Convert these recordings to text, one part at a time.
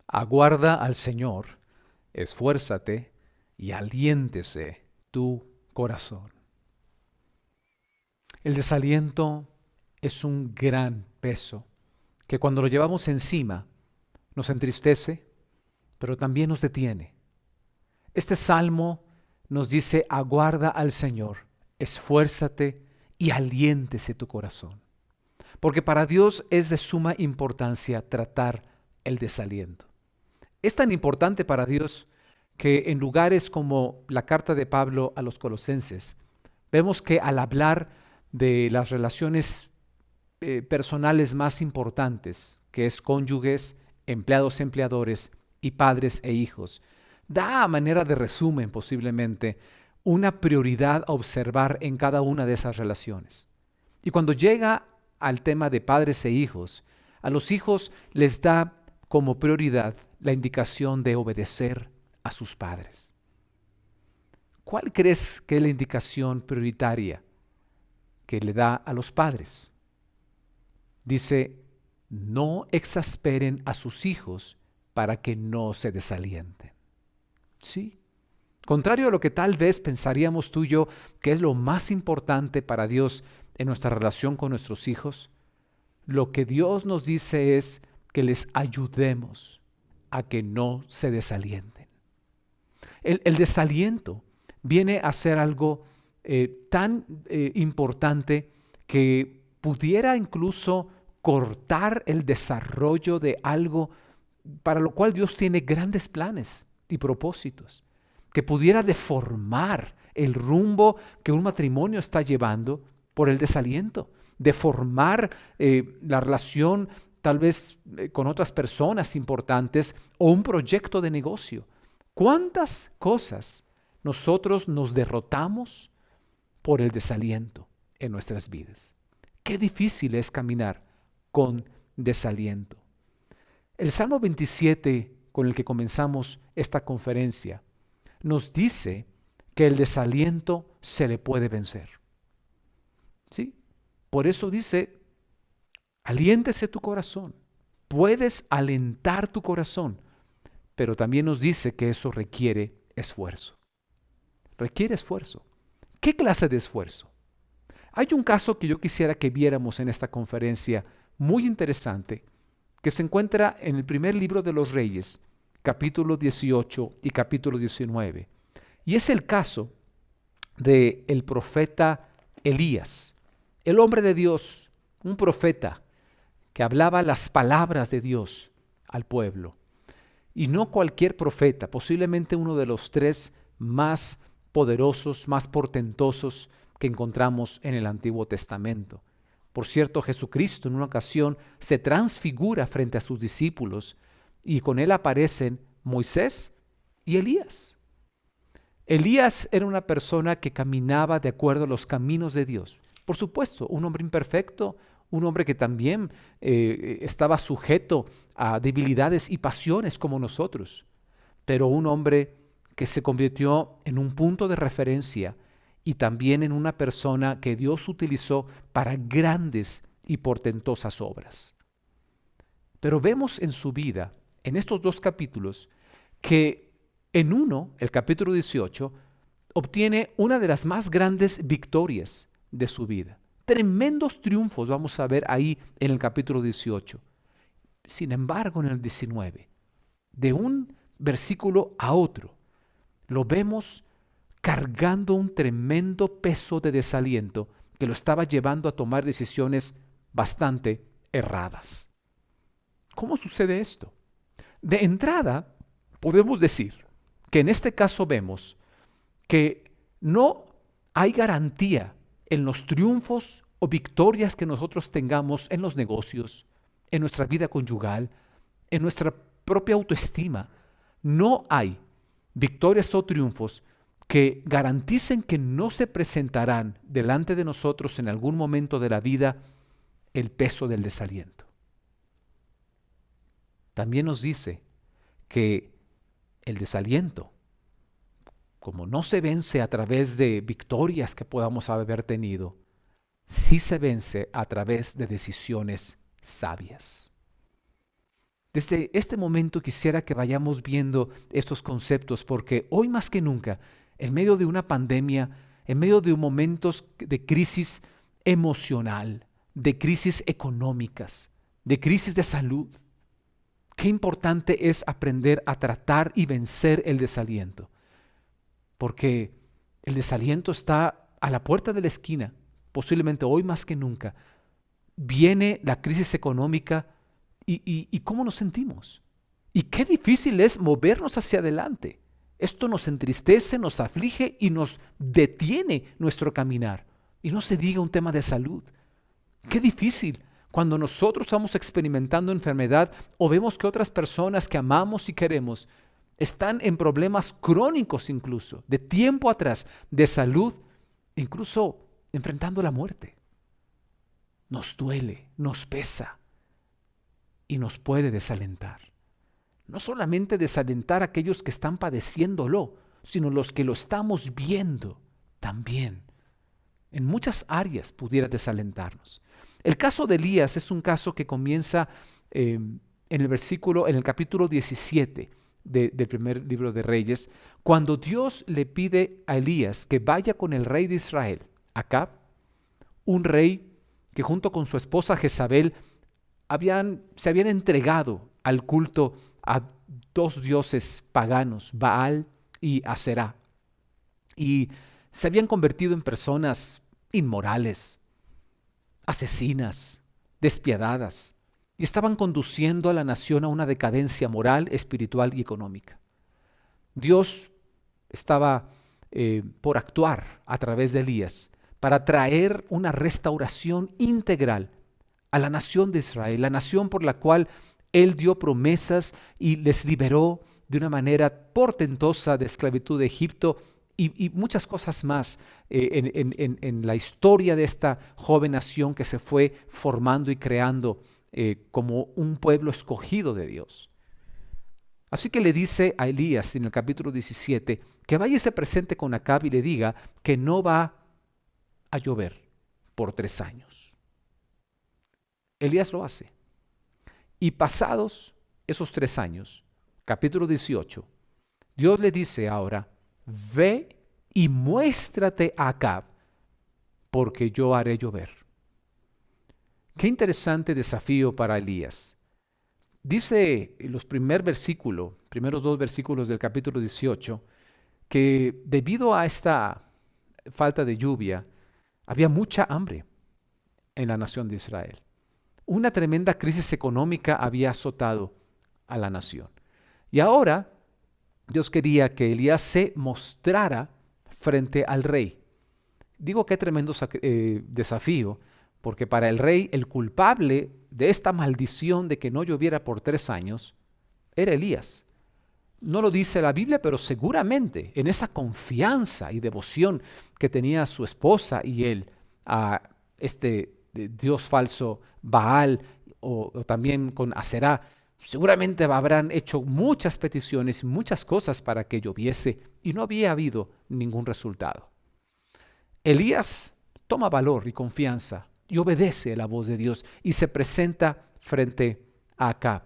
Aguarda al Señor, esfuérzate y aliéntese tu corazón. El desaliento es un gran peso que cuando lo llevamos encima nos entristece, pero también nos detiene. Este salmo nos dice, aguarda al Señor, esfuérzate y aliéntese tu corazón. Porque para Dios es de suma importancia tratar el desaliento. Es tan importante para Dios que en lugares como la carta de Pablo a los Colosenses, vemos que al hablar de las relaciones personales más importantes, que es cónyuges, empleados, empleadores y padres e hijos, da a manera de resumen posiblemente una prioridad a observar en cada una de esas relaciones. Y cuando llega al tema de padres e hijos, a los hijos les da como prioridad la indicación de obedecer a sus padres. ¿Cuál crees que es la indicación prioritaria que le da a los padres? Dice, no exasperen a sus hijos para que no se desalienten. Sí. Contrario a lo que tal vez pensaríamos tú y yo que es lo más importante para Dios en nuestra relación con nuestros hijos, lo que Dios nos dice es que les ayudemos a que no se desalienten. El desaliento viene a ser algo tan importante que pudiera incluso cortar el desarrollo de algo para lo cual Dios tiene grandes planes y propósitos, que pudiera deformar el rumbo que un matrimonio está llevando por el desaliento, deformar la relación tal vez con otras personas importantes o un proyecto de negocio. ¿Cuántas cosas nosotros nos derrotamos por el desaliento en nuestras vidas? Qué difícil es caminar con desaliento. El Salmo 27, con el que comenzamos esta conferencia, nos dice que el desaliento se le puede vencer. ¿Sí? Por eso dice, aliéntese tu corazón. Puedes alentar tu corazón, pero también nos dice que eso requiere esfuerzo. Requiere esfuerzo. ¿Qué clase de esfuerzo? Hay un caso que yo quisiera que viéramos en esta conferencia muy interesante que se encuentra en el primer libro de los Reyes, capítulo 18 y capítulo 19. Y es el caso del profeta Elías, el hombre de Dios, un profeta que hablaba las palabras de Dios al pueblo. Y no cualquier profeta, posiblemente uno de los tres más poderosos, más portentosos que encontramos en el Antiguo Testamento. Por cierto, Jesucristo en una ocasión se transfigura frente a sus discípulos y con él aparecen Moisés y Elías. Elías era una persona que caminaba de acuerdo a los caminos de Dios. Por supuesto, un hombre imperfecto, un hombre que también estaba sujeto a debilidades y pasiones como nosotros, pero un hombre que se convirtió en un punto de referencia y también en una persona que Dios utilizó para grandes y portentosas obras. Pero vemos en su vida, en estos dos capítulos, que en uno, el capítulo 18, obtiene una de las más grandes victorias de su vida. Tremendos triunfos vamos a ver ahí en el capítulo 18. Sin embargo, en el 19, de un versículo a otro, lo vemos cargando un tremendo peso de desaliento que lo estaba llevando a tomar decisiones bastante erradas. ¿Cómo sucede esto? De entrada, podemos decir que en este caso vemos que no hay garantía en los triunfos o victorias que nosotros tengamos en los negocios, en nuestra vida conyugal, en nuestra propia autoestima. No hay victorias o triunfos que garanticen que no se presentarán delante de nosotros en algún momento de la vida el peso del desaliento. También nos dice que el desaliento, como no se vence a través de victorias que podamos haber tenido, sí se vence a través de decisiones sabias. Desde este momento quisiera que vayamos viendo estos conceptos porque hoy más que nunca, en medio de una pandemia, en medio de momentos de crisis emocional, de crisis económicas, de crisis de salud, qué importante es aprender a tratar y vencer el desaliento. Porque el desaliento está a la puerta de la esquina, posiblemente hoy más que nunca. Viene la crisis económica y ¿cómo nos sentimos? Y qué difícil es movernos hacia adelante. Esto nos entristece, nos aflige y nos detiene nuestro caminar. Y no se diga un tema de salud. Qué difícil cuando nosotros estamos experimentando enfermedad o vemos que otras personas que amamos y queremos están en problemas crónicos incluso, de tiempo atrás, de salud, incluso enfrentando la muerte. Nos duele, nos pesa y nos puede desalentar. No solamente desalentar a aquellos que están padeciéndolo, sino los que lo estamos viendo también. En muchas áreas pudiera desalentarnos. El caso de Elías es un caso que comienza en el capítulo 17 del primer libro de Reyes, cuando Dios le pide a Elías que vaya con el rey de Israel, Acab, un rey que junto con su esposa Jezabel se habían entregado al culto a dos dioses paganos, Baal y Aserá, y se habían convertido en personas inmorales, asesinas, despiadadas, y estaban conduciendo a la nación a una decadencia moral, espiritual y económica. Dios estaba por actuar a través de Elías para traer una restauración integral a la nación de Israel, la nación por la cual Él dio promesas y les liberó de una manera portentosa de esclavitud de Egipto y muchas cosas más en la historia de esta joven nación que se fue formando y creando como un pueblo escogido de Dios. Así que le dice a Elías en el capítulo 17 que vaya y se presente con Acab y le diga que no va a llover por 3 años. Elías lo hace. Y pasados esos 3 años, capítulo 18, Dios le dice ahora, ve y muéstrate a Acab, porque yo haré llover. Qué interesante desafío para Elías. Dice en los primeros 2 versículos del capítulo 18, que debido a esta falta de lluvia, había mucha hambre en la nación de Israel. Una tremenda crisis económica había azotado a la nación. Y ahora Dios quería que Elías se mostrara frente al rey. Digo qué tremendo desafío, porque para el rey el culpable de esta maldición de que no lloviera por 3 años era Elías. No lo dice la Biblia, pero seguramente en esa confianza y devoción que tenía su esposa y él a este dios falso Baal o también con Aserá, seguramente habrán hecho muchas peticiones y muchas cosas para que lloviese y no había habido ningún resultado. Elías toma valor y confianza y obedece a la voz de Dios y se presenta frente a Acab.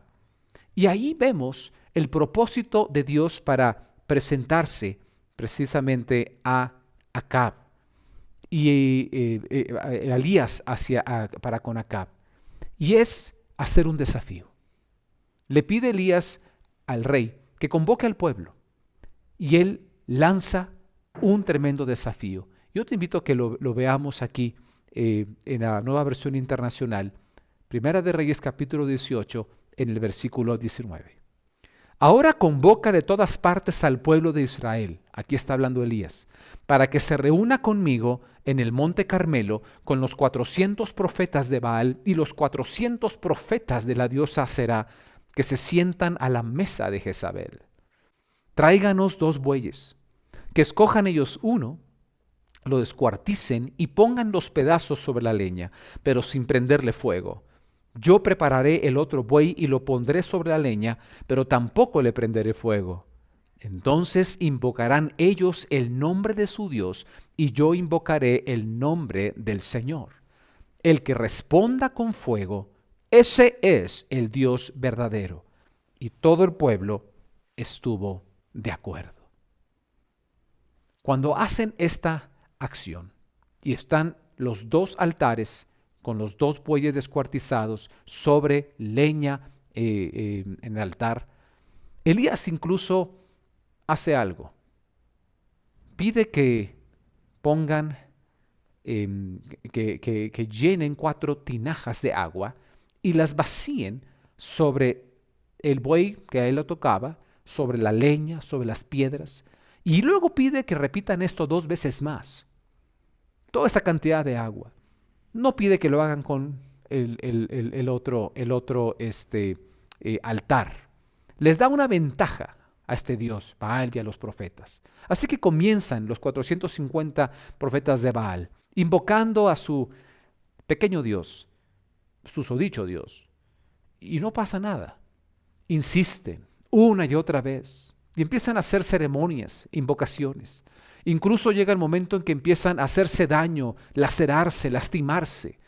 Y ahí vemos el propósito de Dios para presentarse precisamente a Acab y Elías para con Acab. Y es hacer un desafío. Le pide Elías al rey que convoque al pueblo y él lanza un tremendo desafío. Yo te invito a que lo veamos aquí en la Nueva Versión Internacional, Primera de Reyes capítulo 18, en el versículo 19. Ahora convoca de todas partes al pueblo de Israel, aquí está hablando Elías, para que se reúna conmigo en el monte Carmelo con los 400 profetas de Baal y los 400 profetas de la diosa Aserá que se sientan a la mesa de Jezabel. Tráiganos 2 bueyes, que escojan ellos uno, lo descuarticen y pongan los pedazos sobre la leña, pero sin prenderle fuego. Yo prepararé el otro buey y lo pondré sobre la leña, pero tampoco le prenderé fuego. Entonces invocarán ellos el nombre de su Dios, y yo invocaré el nombre del Señor. El que responda con fuego, ese es el Dios verdadero. Y todo el pueblo estuvo de acuerdo. Cuando hacen esta acción y están los dos altares con los dos bueyes descuartizados sobre leña en el altar, Elías incluso hace algo. Pide que pongan, que llenen 4 tinajas de agua y las vacíen sobre el buey que a él lo tocaba, sobre la leña, sobre las piedras. Y luego pide que repitan esto 2 veces más. Toda esa cantidad de agua. No pide que lo hagan con el otro altar. Les da una ventaja a este Dios, Baal, y a los profetas. Así que comienzan los 450 profetas de Baal, invocando a su pequeño Dios, su susodicho Dios. Y no pasa nada. Insisten una y otra vez y empiezan a hacer ceremonias, invocaciones. Incluso llega el momento en que empiezan a hacerse daño, lacerarse, lastimarse,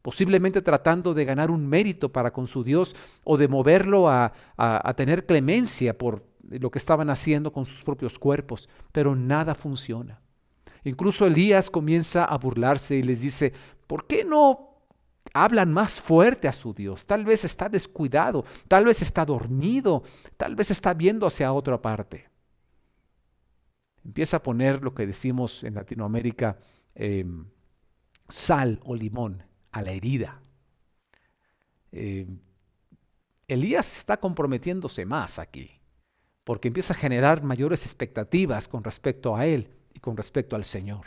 posiblemente tratando de ganar un mérito para con su Dios o de moverlo a tener clemencia por lo que estaban haciendo con sus propios cuerpos, pero nada funciona. Incluso Elías comienza a burlarse y les dice, ¿por qué no hablan más fuerte a su Dios? Tal vez está descuidado, tal vez está dormido, tal vez está viendo hacia otra parte. Empieza a poner lo que decimos en Latinoamérica, sal o limón a la herida. Elías está comprometiéndose más aquí, porque empieza a generar mayores expectativas con respecto a él y con respecto al Señor.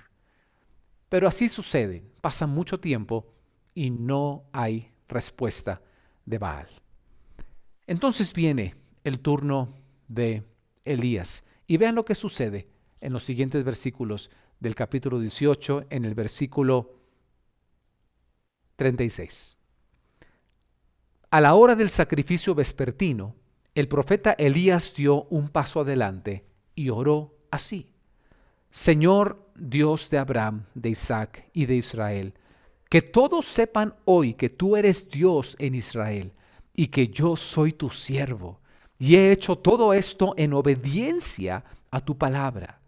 Pero así sucede, pasa mucho tiempo y no hay respuesta de Baal. Entonces viene el turno de Elías y vean lo que sucede en los siguientes versículos del capítulo 18, en el versículo 36. A la hora del sacrificio vespertino, el profeta Elías dio un paso adelante y oró así: Señor Dios de Abraham, de Isaac y de Israel, que todos sepan hoy que tú eres Dios en Israel y que yo soy tu siervo y he hecho todo esto en obediencia a tu palabra.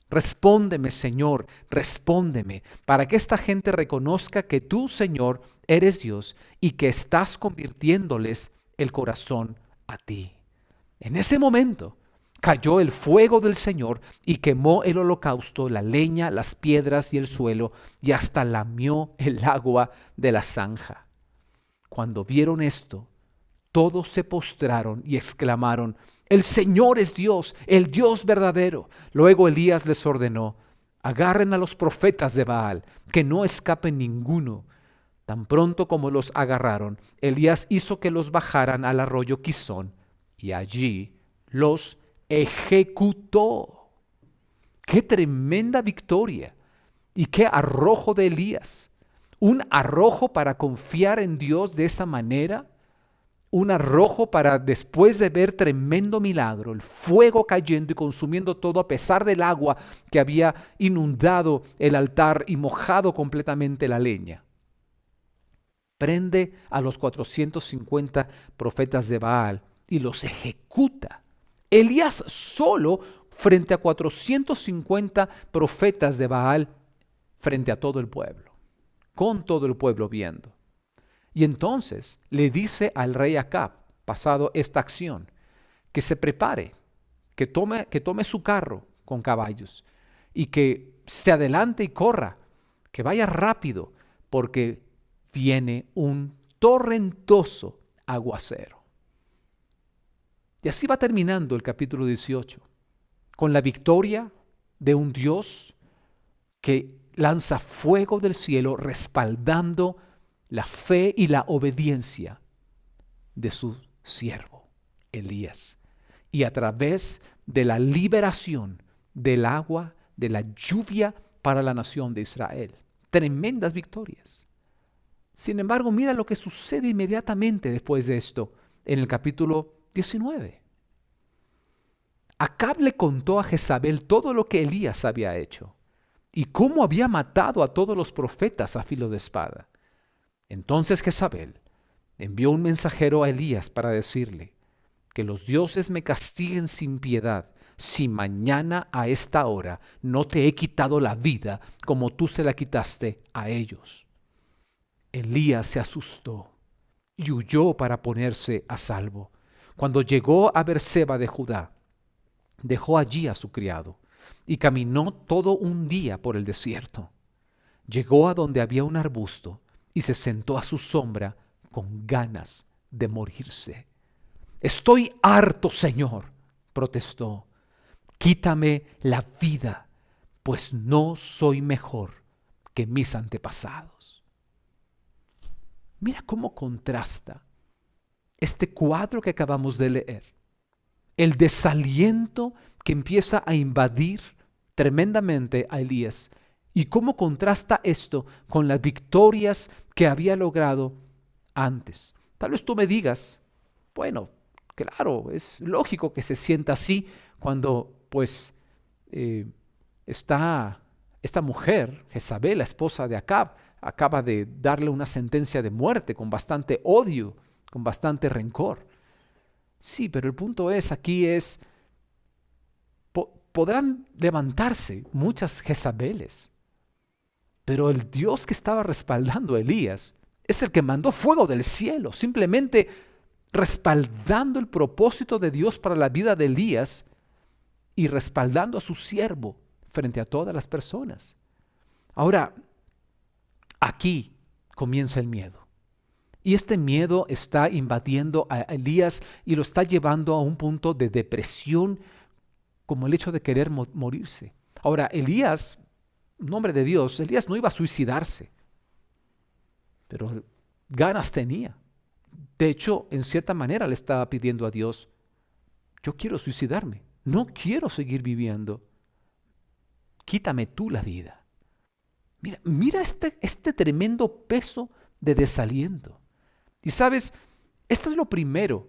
Respóndeme, Señor, respóndeme, para que esta gente reconozca que tú, Señor, eres Dios y que estás convirtiéndoles el corazón a ti. En ese momento cayó el fuego del Señor y quemó el holocausto, la leña, las piedras y el suelo, y hasta lamió el agua de la zanja. Cuando vieron esto, todos se postraron y exclamaron: el Señor es Dios, el Dios verdadero. Luego Elías les ordenó: agarren a los profetas de Baal, que no escape ninguno. Tan pronto como los agarraron, Elías hizo que los bajaran al arroyo Quizón y allí los ejecutó. ¡Qué tremenda victoria! Y qué arrojo de Elías. Un arrojo para confiar en Dios de esa manera. Un arrojo para, después de ver tremendo milagro, el fuego cayendo y consumiendo todo a pesar del agua que había inundado el altar y mojado completamente la leña. Prende a los 450 profetas de Baal y los ejecuta. Elías solo frente a 450 profetas de Baal, frente a todo el pueblo, con todo el pueblo viendo. Y entonces le dice al rey Acab, pasado esta acción, que se prepare, que tome su carro con caballos y que se adelante y corra, que vaya rápido, porque viene un torrentoso aguacero. Y así va terminando el capítulo 18, con la victoria de un Dios que lanza fuego del cielo respaldando la fe y la obediencia de su siervo, Elías. Y a través de la liberación del agua, de la lluvia para la nación de Israel. Tremendas victorias. Sin embargo, mira lo que sucede inmediatamente después de esto, en el capítulo 19. Acab le contó a Jezabel todo lo que Elías había hecho y cómo había matado a todos los profetas a filo de espada. Entonces Jezabel envió un mensajero a Elías para decirle: que los dioses me castiguen sin piedad, si mañana a esta hora no te he quitado la vida como tú se la quitaste a ellos. Elías se asustó y huyó para ponerse a salvo. Cuando llegó a Berseba de Judá, dejó allí a su criado y caminó todo un día por el desierto. Llegó a donde había un arbusto y se sentó a su sombra con ganas de morirse. Estoy harto, Señor, protestó. Quítame la vida, pues no soy mejor que mis antepasados. Mira cómo contrasta este cuadro que acabamos de leer. El desaliento que empieza a invadir tremendamente a Elías y cómo contrasta esto con las victorias que había logrado antes. Tal vez tú me digas, bueno, claro, es lógico que se sienta así cuando pues está esta mujer, Jezabel, la esposa de Acab, acaba de darle una sentencia de muerte con bastante odio, con bastante rencor. Sí, pero el punto es, aquí es, podrán levantarse muchas Jezabeles, pero el Dios que estaba respaldando a Elías es el que mandó fuego del cielo, simplemente respaldando el propósito de Dios para la vida de Elías y respaldando a su siervo frente a todas las personas. Ahora, aquí comienza el miedo. Y este miedo está invadiendo a Elías y lo está llevando a un punto de depresión, como el hecho de querer morirse. Ahora, Elías, un hombre de Dios, Elías no iba a suicidarse, pero ganas tenía. De hecho, en cierta manera le estaba pidiendo a Dios, yo quiero suicidarme, no quiero seguir viviendo, quítame tú la vida. Mira este tremendo peso de desaliento. Y sabes, esto es lo primero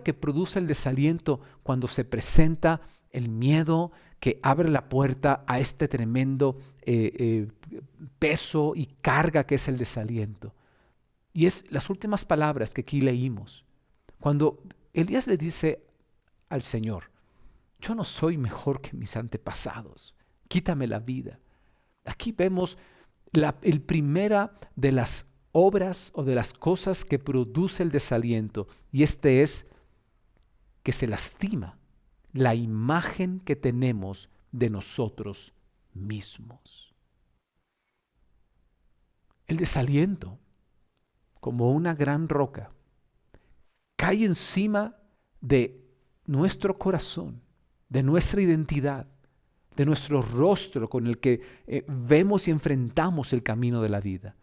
que produce el desaliento cuando se presenta el miedo que abre la puerta a este tremendo peso y carga que es el desaliento. Y es las últimas palabras que aquí leímos. Cuando Elías le dice al Señor, yo no soy mejor que mis antepasados, quítame la vida. Aquí vemos el primera de las obras o de las cosas que produce el desaliento, y este es que se lastima la imagen que tenemos de nosotros mismos. El desaliento, como una gran roca, cae encima de nuestro corazón, de nuestra identidad, de nuestro rostro con el que vemos y enfrentamos el camino de la vida,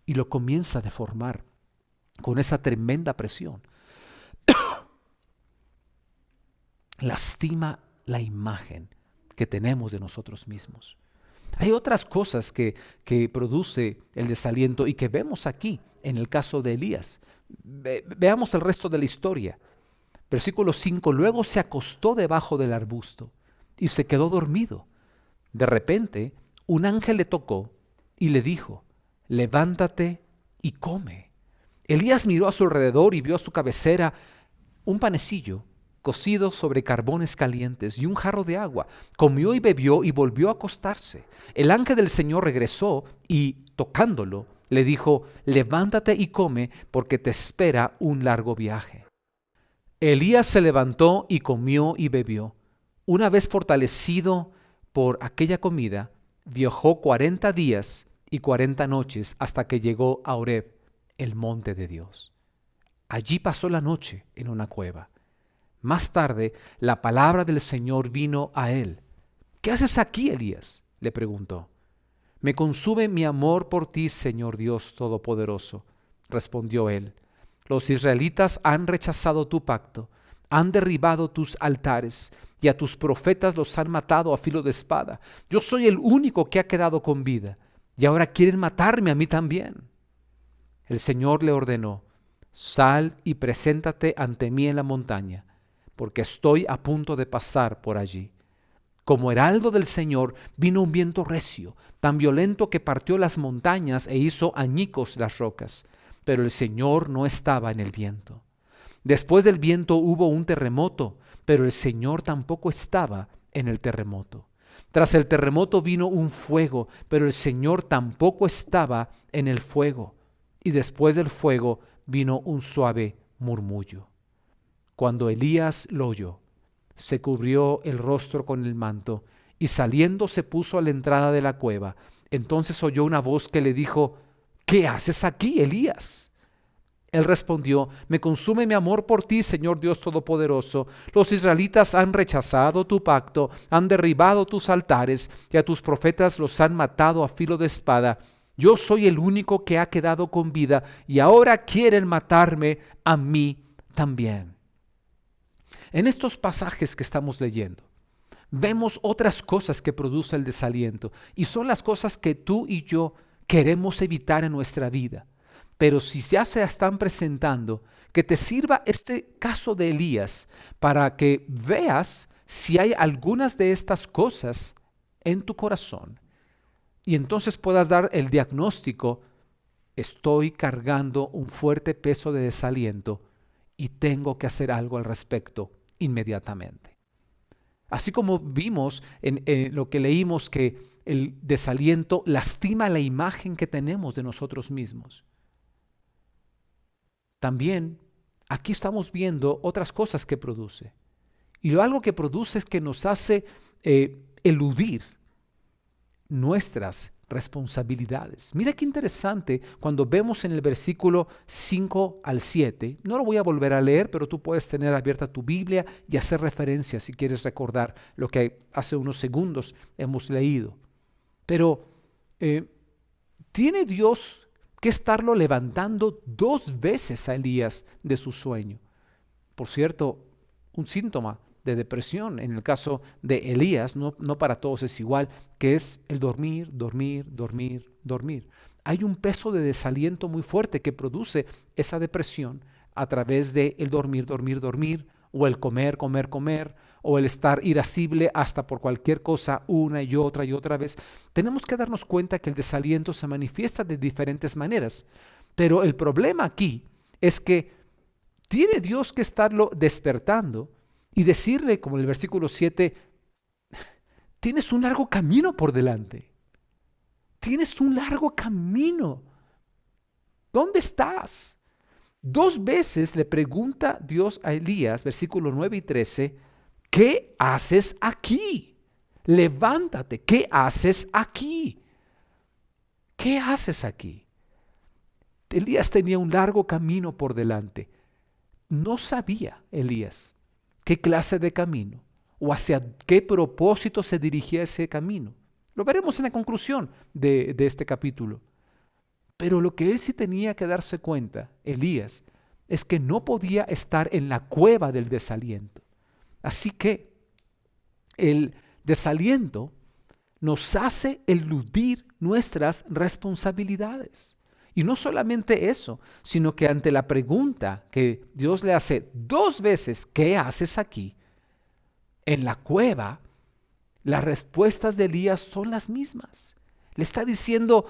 y lo comienza a deformar con esa tremenda presión. Lastima la imagen que tenemos de nosotros mismos. Hay otras cosas que produce el desaliento y que vemos aquí en el caso de Elías. Veamos el resto de la historia. Versículo 5, luego se acostó debajo del arbusto y se quedó dormido. De repente, un ángel le tocó y le dijo, levántate y come. Elías miró a su alrededor y vio a su cabecera un panecillo cocido sobre carbones calientes y un jarro de agua. Comió y bebió y volvió a acostarse. El ángel del Señor regresó y, tocándolo, le dijo, levántate y come, porque te espera un largo viaje. Elías se levantó y comió y bebió. Una vez fortalecido por aquella comida, viajó 40 días y 40 noches hasta que llegó a Horeb, el monte de Dios. Allí pasó la noche en una cueva. Más tarde, la palabra del Señor vino a él. ¿Qué haces aquí, Elías?, le preguntó. Me consume mi amor por ti, Señor Dios Todopoderoso, respondió él. Los israelitas han rechazado tu pacto, han derribado tus altares y a tus profetas los han matado a filo de espada. Yo soy el único que ha quedado con vida y ahora quieren matarme a mí también. El Señor le ordenó, sal y preséntate ante mí en la montaña, porque estoy a punto de pasar por allí. Como heraldo del Señor vino un viento recio, tan violento que partió las montañas e hizo añicos las rocas, pero el Señor no estaba en el viento. Después del viento hubo un terremoto, pero el Señor tampoco estaba en el terremoto. Tras el terremoto vino un fuego, pero el Señor tampoco estaba en el fuego. Y después del fuego vino un suave murmullo. Cuando Elías lo oyó, se cubrió el rostro con el manto y saliendo se puso a la entrada de la cueva. Entonces oyó una voz que le dijo: ¿Qué haces aquí, Elías? Él respondió: Me consume mi amor por ti, Señor Dios Todopoderoso. Los israelitas han rechazado tu pacto, han derribado tus altares y a tus profetas los han matado a filo de espada. Yo soy el único que ha quedado con vida y ahora quieren matarme a mí también. En estos pasajes que estamos leyendo, vemos otras cosas que produce el desaliento y son las cosas que tú y yo queremos evitar en nuestra vida. Pero si ya se están presentando, que te sirva este caso de Elías para que veas si hay algunas de estas cosas en tu corazón y entonces puedas dar el diagnóstico: estoy cargando un fuerte peso de desaliento y tengo que hacer algo al respecto inmediatamente. Así como vimos en lo que leímos que el desaliento lastima la imagen que tenemos de nosotros mismos. También aquí estamos viendo otras cosas que produce. Y algo que produce es que nos hace eludir nuestras responsabilidades. Mira qué interesante cuando vemos en el versículo 5 al 7. No lo voy a volver a leer, pero tú puedes tener abierta tu Biblia y hacer referencia si quieres recordar lo que hace unos segundos hemos leído. Pero ¿tiene Dios que estarlo levantando 2 veces a Elías de su sueño? Por cierto, un síntoma de depresión en el caso de Elías, no para todos es igual, que es el dormir, dormir, dormir, dormir. Hay un peso de desaliento muy fuerte que produce esa depresión a través de el dormir, dormir, dormir, o el comer, comer, comer, o el estar irascible hasta por cualquier cosa una y otra vez. Tenemos que darnos cuenta que el desaliento se manifiesta de diferentes maneras, pero el problema aquí es que tiene Dios que estarlo despertando y decirle, como en el versículo 7, tienes un largo camino por delante. Tienes un largo camino. ¿Dónde estás? 2 veces le pregunta Dios a Elías, versículos 9 y 13, ¿qué haces aquí? Levántate, ¿qué haces aquí? ¿Qué haces aquí? Elías tenía un largo camino por delante. No sabía Elías qué clase de camino o hacia qué propósito se dirigía ese camino. Lo veremos en la conclusión de este capítulo. Pero lo que él sí tenía que darse cuenta, Elías, es que no podía estar en la cueva del desaliento. Así que el desaliento nos hace eludir nuestras responsabilidades. Y no solamente eso, sino que ante la pregunta que Dios le hace 2 veces, ¿qué haces aquí? En la cueva, las respuestas de Elías son las mismas. Le está diciendo: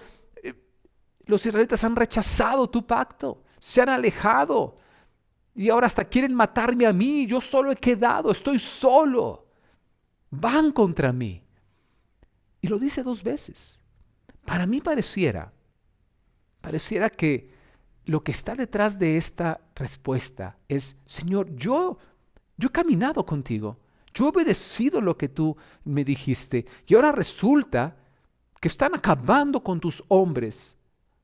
los israelitas han rechazado tu pacto, se han alejado y ahora hasta quieren matarme a mí. Yo solo he quedado, estoy solo. Van contra mí. Y lo dice 2 veces. Para mí pareciera que lo que está detrás de esta respuesta es: Señor, yo he caminado contigo, yo he obedecido lo que tú me dijiste y ahora resulta que están acabando con tus hombres,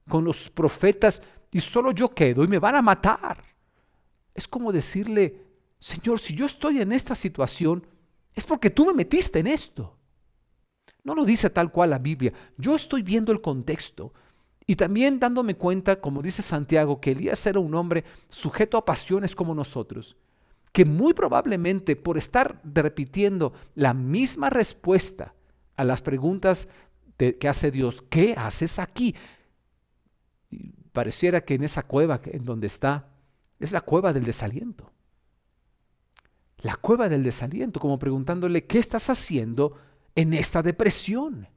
con los profetas, y solo yo quedo y me van a matar. Es como decirle: Señor, si yo estoy en esta situación, es porque tú me metiste en esto. No lo dice tal cual la Biblia. Yo estoy viendo el contexto y también dándome cuenta, como dice Santiago, que Elías era un hombre sujeto a pasiones como nosotros, que muy probablemente por estar repitiendo la misma respuesta a las preguntas que hace Dios, ¿qué haces aquí? Y pareciera que en esa cueva en donde está, es la cueva del desaliento. La cueva del desaliento, como preguntándole: ¿qué estás haciendo en esta depresión?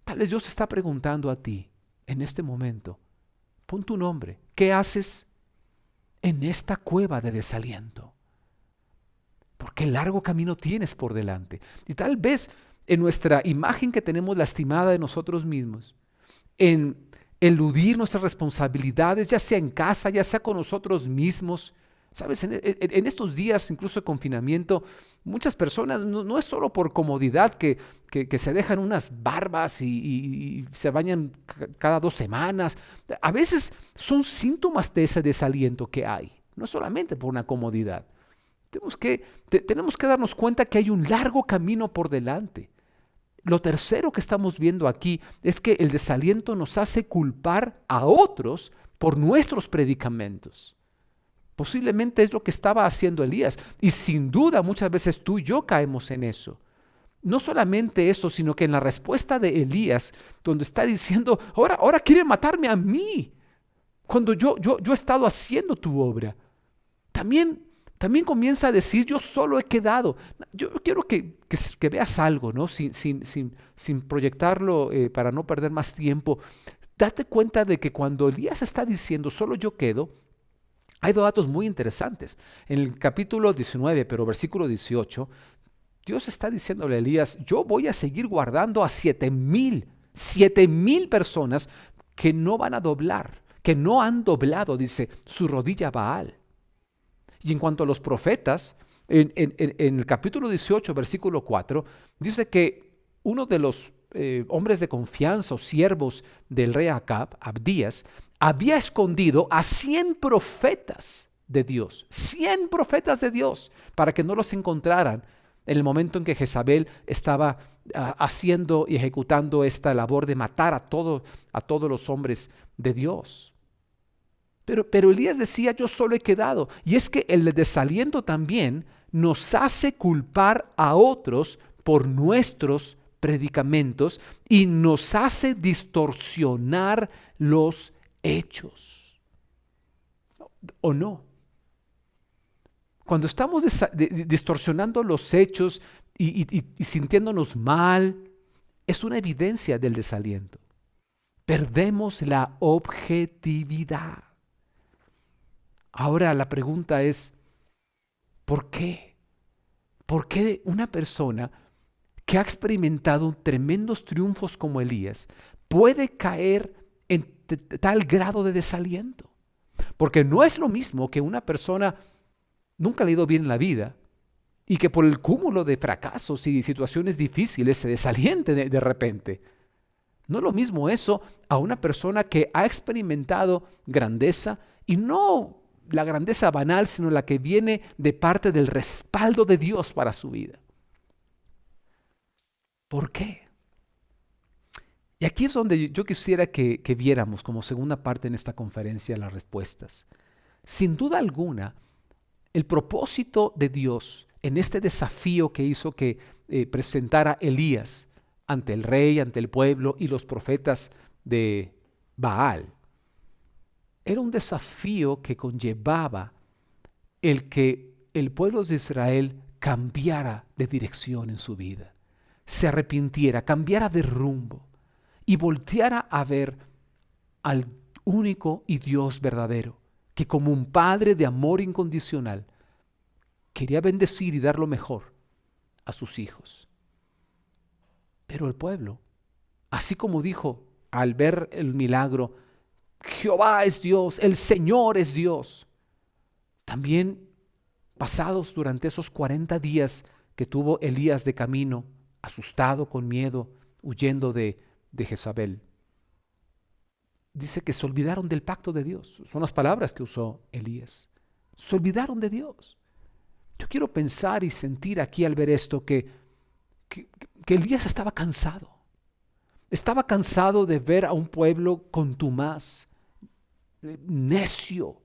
Tal vez Dios te está preguntando a ti en este momento. Pon tu nombre. ¿Qué haces? en esta cueva de desaliento, porque largo camino tienes por delante. Y tal vez en nuestra imagen que tenemos lastimada de nosotros mismos, en eludir nuestras responsabilidades, ya sea en casa, ya sea con nosotros mismos. Sabes, en estos días, incluso de confinamiento, muchas personas, no es solo por comodidad que se dejan unas barbas y se bañan cada 2 semanas. A veces son síntomas de ese desaliento que hay, no solamente por una comodidad. Tenemos que darnos cuenta que hay un largo camino por delante. Lo tercero que estamos viendo aquí es que el desaliento nos hace culpar a otros por nuestros predicamentos. Posiblemente es lo que estaba haciendo Elías, y sin duda muchas veces tú y yo caemos en eso. No solamente eso, sino que en la respuesta de Elías, donde está diciendo, ahora quieren matarme a mí, cuando yo he estado haciendo tu obra. También comienza a decir, yo solo he quedado. Yo quiero que veas algo, ¿no? Sin proyectarlo para no perder más tiempo. Date cuenta de que cuando Elías está diciendo, solo yo quedo, hay 2 datos muy interesantes. En el capítulo 19, pero versículo 18, Dios está diciéndole a Elías, yo voy a seguir guardando a 7,000 personas que no van a doblar, que no han doblado, dice, su rodilla a Baal. Y en cuanto a los profetas, en el capítulo 18, versículo 4, dice que uno de los hombres de confianza o siervos del rey Acab, Abdías, había escondido a 100 profetas de Dios, 100 profetas de Dios, para que no los encontraran en el momento en que Jezabel estaba haciendo y ejecutando esta labor de matar a todos los hombres de Dios. Pero Elías decía, yo solo he quedado. Y es que el desaliento también nos hace culpar a otros por nuestros predicamentos y nos hace distorsionar los hechos. ¿O no? Cuando estamos distorsionando los hechos y sintiéndonos mal, es una evidencia del desaliento. Perdemos la objetividad. Ahora la pregunta es, ¿por qué? ¿Por qué una persona que ha experimentado tremendos triunfos como Elías puede caer en tal grado de desaliento? Porque no es lo mismo que una persona nunca le ha ido bien en la vida y que por el cúmulo de fracasos y situaciones difíciles se desaliente de repente. No es lo mismo eso a una persona que ha experimentado grandeza, y no la grandeza banal, sino la que viene de parte del respaldo de Dios para su vida. ¿Por qué? Y aquí es donde yo quisiera que viéramos como segunda parte en esta conferencia las respuestas. Sin duda alguna, el propósito de Dios en este desafío que hizo que presentara Elías ante el rey, ante el pueblo y los profetas de Baal, era un desafío que conllevaba el que el pueblo de Israel cambiara de dirección en su vida, se arrepintiera, cambiara de rumbo y volteara a ver al único y Dios verdadero, que como un padre de amor incondicional quería bendecir y dar lo mejor a sus hijos. Pero el pueblo, así como dijo al ver el milagro, Jehová es Dios, el Señor es Dios, también pasados durante esos 40 días que tuvo Elías de camino, asustado, con miedo, huyendo de Jezabel, dice que se olvidaron del pacto de Dios. Son las palabras que usó Elías. Se olvidaron de Dios. Yo quiero pensar y sentir aquí al ver esto que Elías estaba cansado. Estaba cansado de ver a un pueblo contumaz, necio,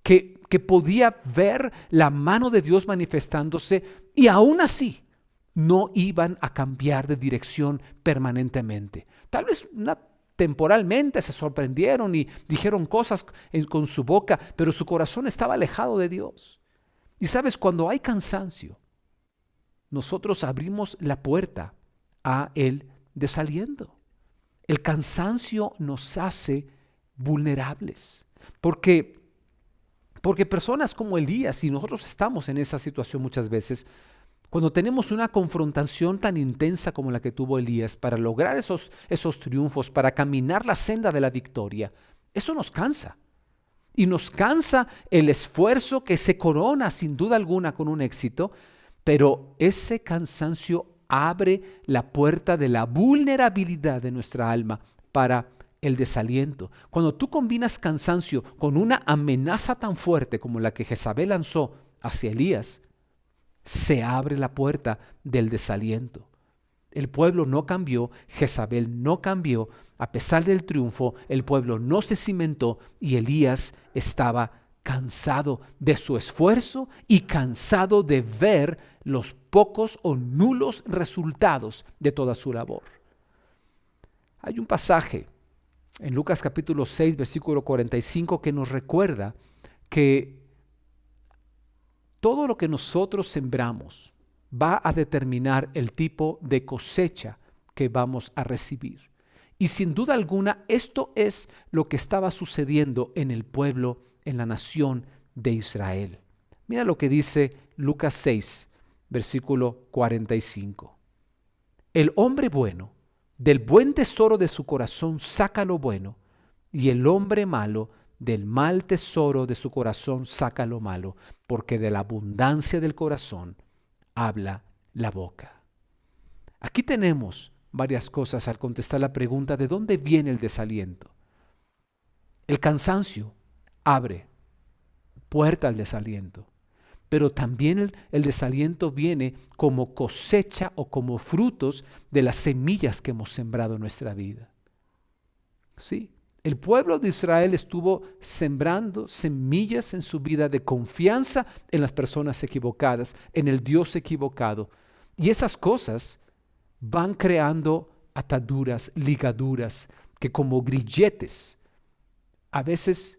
que podía ver la mano de Dios manifestándose y aún así no iban a cambiar de dirección permanentemente. Tal vez temporalmente se sorprendieron y dijeron cosas con su boca, pero su corazón estaba alejado de Dios. Y sabes, cuando hay cansancio, nosotros abrimos la puerta a el desaliento. El cansancio nos hace vulnerables, porque Porque personas como Elías, y nosotros estamos en esa situación muchas veces, cuando tenemos una confrontación tan intensa como la que tuvo Elías para lograr esos triunfos, para caminar la senda de la victoria, eso nos cansa. Y nos cansa el esfuerzo que se corona sin duda alguna con un éxito, pero ese cansancio abre la puerta de la vulnerabilidad de nuestra alma para el desaliento. Cuando tú combinas cansancio con una amenaza tan fuerte como la que Jezabel lanzó hacia Elías, se abre la puerta del desaliento. El pueblo no cambió, Jezabel no cambió, a pesar del triunfo, el pueblo no se cimentó y Elías estaba cansado de su esfuerzo y cansado de ver los pocos o nulos resultados de toda su labor. Hay un pasaje en Lucas capítulo 6, versículo 45 que nos recuerda que todo lo que nosotros sembramos va a determinar el tipo de cosecha que vamos a recibir. Y sin duda alguna, esto es lo que estaba sucediendo en el pueblo, en la nación de Israel. Mira lo que dice Lucas 6, versículo 45. El hombre bueno, del buen tesoro de su corazón saca lo bueno, y el hombre malo, del mal tesoro de su corazón saca lo malo, porque de la abundancia del corazón habla la boca. Aquí tenemos varias cosas al contestar la pregunta de dónde viene el desaliento. El cansancio abre puerta al desaliento, pero también el desaliento viene como cosecha o como frutos de las semillas que hemos sembrado en nuestra vida. Sí, el pueblo de Israel estuvo sembrando semillas en su vida de confianza en las personas equivocadas, en el Dios equivocado. Y esas cosas van creando ataduras, ligaduras, que como grilletes, a veces,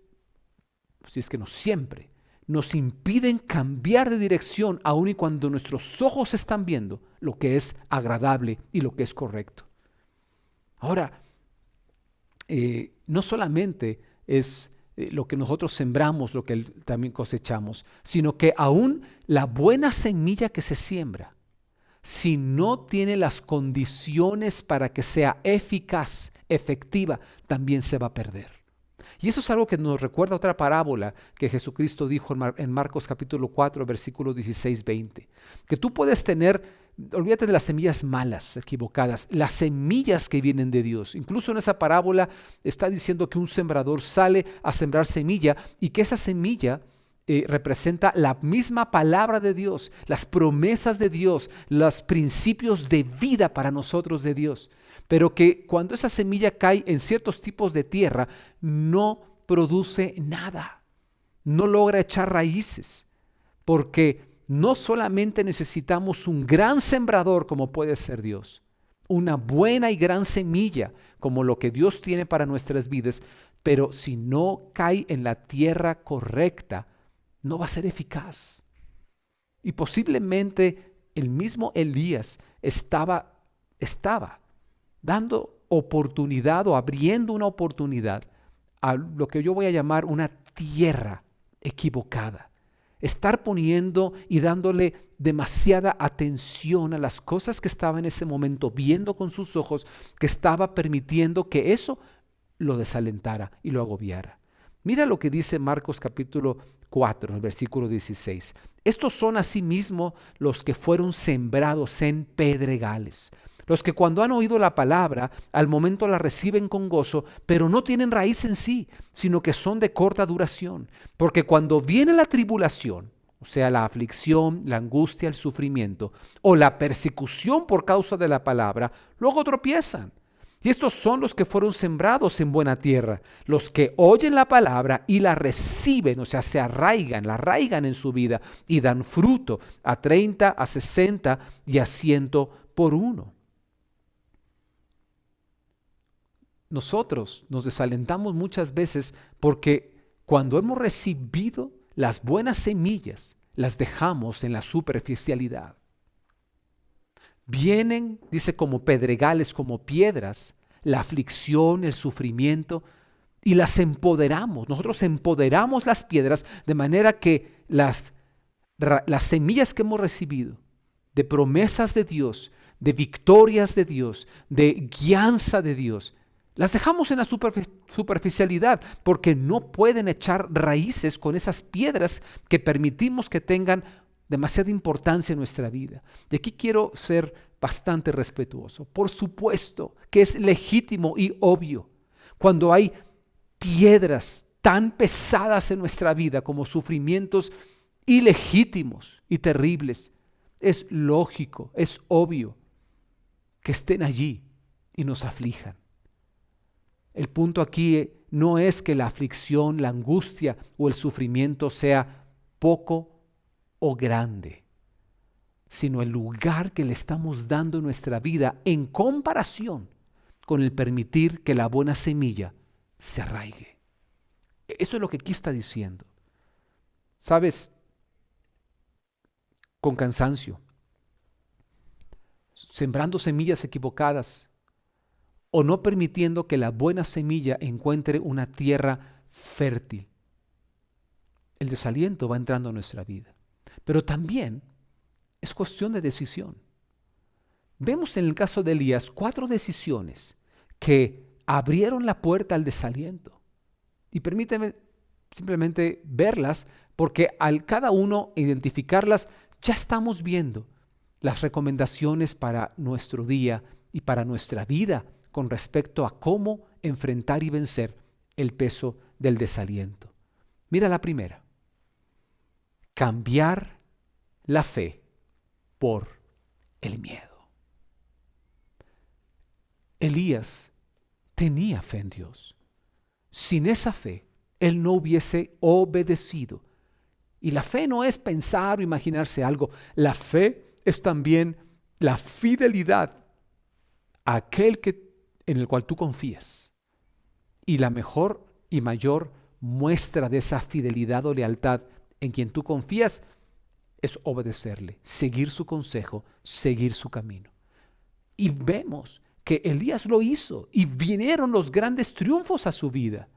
si es que no siempre, nos impiden cambiar de dirección aun y cuando nuestros ojos están viendo lo que es agradable y lo que es correcto. Ahora, no solamente es lo que nosotros sembramos, lo que también cosechamos, sino que aún la buena semilla que se siembra, si no tiene las condiciones para que sea eficaz, efectiva, también se va a perder. Y eso es algo que nos recuerda otra parábola que Jesucristo dijo en Marcos capítulo 4, versículo 16-20. Que tú puedes tener, olvídate de las semillas malas, equivocadas, las semillas que vienen de Dios. Incluso en esa parábola está diciendo que un sembrador sale a sembrar semilla y que esa semilla representa la misma palabra de Dios, las promesas de Dios, los principios de vida para nosotros de Dios. Pero que cuando esa semilla cae en ciertos tipos de tierra, no produce nada, no logra echar raíces, porque no solamente necesitamos un gran sembrador como puede ser Dios, una buena y gran semilla como lo que Dios tiene para nuestras vidas, pero si no cae en la tierra correcta, no va a ser eficaz. Y posiblemente el mismo Elías estaba dando oportunidad o abriendo una oportunidad a lo que yo voy a llamar una tierra equivocada. Estar poniendo y dándole demasiada atención a las cosas que estaba en ese momento viendo con sus ojos, que estaba permitiendo que eso lo desalentara y lo agobiara. Mira lo que dice Marcos capítulo 4, el versículo 16. Estos son asimismo los que fueron sembrados en pedregales, los que cuando han oído la palabra, al momento la reciben con gozo, pero no tienen raíz en sí, sino que son de corta duración. Porque cuando viene la tribulación, o sea, la aflicción, la angustia, el sufrimiento, o la persecución por causa de la palabra, luego tropiezan. Y estos son los que fueron sembrados en buena tierra, los que oyen la palabra y la reciben, o sea, se arraigan, la arraigan en su vida y dan fruto a 30, a 60 y a 100 por uno. Nosotros nos desalentamos muchas veces porque cuando hemos recibido las buenas semillas, las dejamos en la superficialidad. Vienen, dice, como pedregales, como piedras, la aflicción, el sufrimiento, y las empoderamos. Nosotros empoderamos las piedras de manera que las semillas que hemos recibido de promesas de Dios, de victorias de Dios, de guianza de Dios, las dejamos en la superficialidad porque no pueden echar raíces con esas piedras que permitimos que tengan demasiada importancia en nuestra vida. Y aquí quiero ser bastante respetuoso. Por supuesto que es legítimo y obvio cuando hay piedras tan pesadas en nuestra vida como sufrimientos ilegítimos y terribles. Es lógico, es obvio que estén allí y nos aflijan. El punto aquí no es que la aflicción, la angustia o el sufrimiento sea poco o grande, sino el lugar que le estamos dando en nuestra vida en comparación con el permitir que la buena semilla se arraigue. Eso es lo que aquí está diciendo. ¿Sabes? Con cansancio, sembrando semillas equivocadas o no permitiendo que la buena semilla encuentre una tierra fértil. El desaliento va entrando a nuestra vida, pero también es cuestión de decisión. Vemos en el caso de Elías 4 decisiones que abrieron la puerta al desaliento. Y permíteme simplemente verlas, porque al cada uno identificarlas, ya estamos viendo las recomendaciones para nuestro día y para nuestra vida con respecto a cómo enfrentar y vencer el peso del desaliento. Mira la primera: cambiar la fe por el miedo. Elías tenía fe en Dios. Sin esa fe, él no hubiese obedecido. Y la fe no es pensar o imaginarse algo. La fe es también la fidelidad a aquel en el cual tú confías. Y la mejor y mayor muestra de esa fidelidad o lealtad en quien tú confías es obedecerle, seguir su consejo, seguir su camino. Y vemos que Elías lo hizo y vinieron los grandes triunfos a su vida.